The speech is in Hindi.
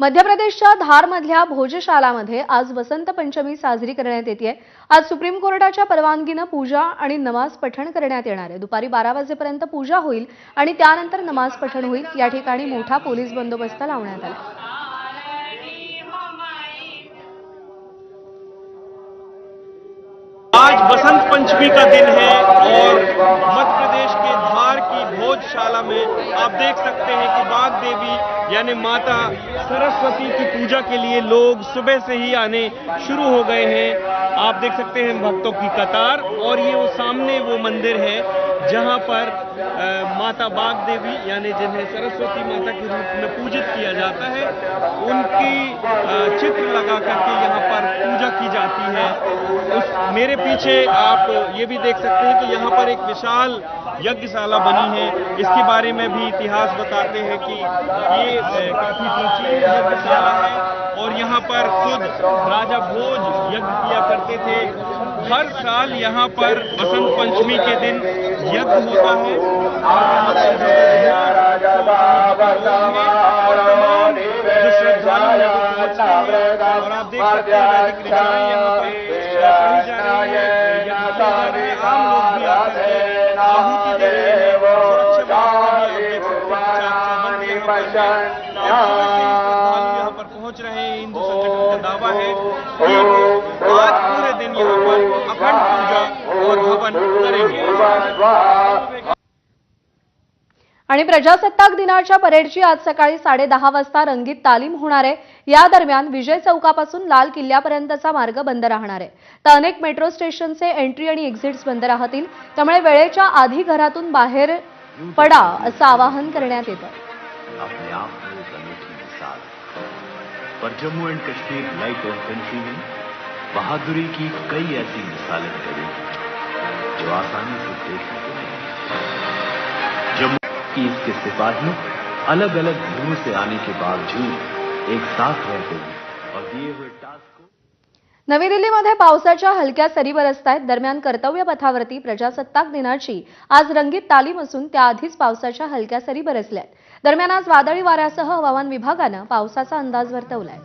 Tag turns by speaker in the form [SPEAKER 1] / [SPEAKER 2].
[SPEAKER 1] मध्य प्रदेशच्या धारमधल्या भोजशालामध्ये आज वसंत पंचमी साजरी करण्यात येते। आज सुप्रीम कोर्टाच्या परवानगीने पूजा आणि नमाज पठण करण्यात येणार आहे। दुपारी 12 वाजेपर्यंत पूजा होईल आणि त्यानंतर नमाज पठण होईल। या ठिकाणी मोठा पोलीस बंदोबस्त लावण्यात आला।
[SPEAKER 2] आज बसंत पंचमी का दिन है और मध्य प्रदेश के धार की भोजशाला में आप देख सकते हैं कि बाग देवी यानी माता सरस्वती की पूजा के लिए लोग सुबह से ही आने शुरू हो गए हैं। आप देख सकते हैं भक्तों की कतार और ये वो सामने वो मंदिर है जहां पर माता बाग देवी यानी जिन्हें सरस्वती माता के रूप में पूजित किया जाता है उनकी चित्र लगा करके यहाँ पर पूजा की जाती है। मेरे पीछे आप ये भी देख सकते हैं कि यहाँ पर एक विशाल यज्ञशाला बनी है। इसके बारे में भी इतिहास बताते हैं कि ये काफी प्राचीन यज्ञशाला है और यहाँ पर खुद राजा भोज यज्ञ किया करते थे। हर साल यहाँ पर बसंत पंचमी के दिन यज्ञ होता है जो श्रद्धालु हैं वो पहुंचते हैं और आप देख सकते हैं वैदिक ऋचाएं यहाँ पर कही जा रही है। आम लोग भी आते हैं आहुति देते हैं। सुरक्षा व्यवस्था भी आप देख सकते हैं श्रद्धालु यहाँ पर पहुंच रहे हैं। हिंदू संगठन का दावा है कि वो आज पूरे दिन यहाँ पर अखंड पूजा और हवन करेंगे।
[SPEAKER 1] आणि प्रजासत्ताक दिनाच्या परेडची आज सकाळी 10:30 वाजता रंगीत तालीम होणार आहे। या दरम्यान विजय चौकापासून लाल किल्ल्यापर्यंतचा मार्ग बंद राहणार आहे। तर अनेक मेट्रो स्टेशनचे एंट्री आणि एक्झिट्स बंद राहतील। त्यामुळे वेळेच्या आधी घरातून बाहेर पडा असं आवाहन करण्यात येतं।
[SPEAKER 3] अपने आप में एक अनूठी मिसाल पर Jammu and Kashmir light infantry में बहादुरी की कई ऐसी मिसालें पड़ी जो आसानी से देखने को नहीं। जम्मू की इसके सिपाही अलग अलग धर्मों से आने के बावजूद एक साथ रहते हैं और दिए हुए टास्क को।
[SPEAKER 1] नवी दिल्लीमध्ये पावसाच्या हलक्या सरी बरसत आहेत। दरम्यान कर्तव्य पथावरती प्रजासत्ताक दिनाची आज रंगीत तालीम असून त्याआधीच पावसाच्या हलक्या सरी बरसल्या आहेत। दरम्यान आज वादळी वाऱ्यासह हवामान विभागाने पावसाचा अंदाज वर्तवलाय।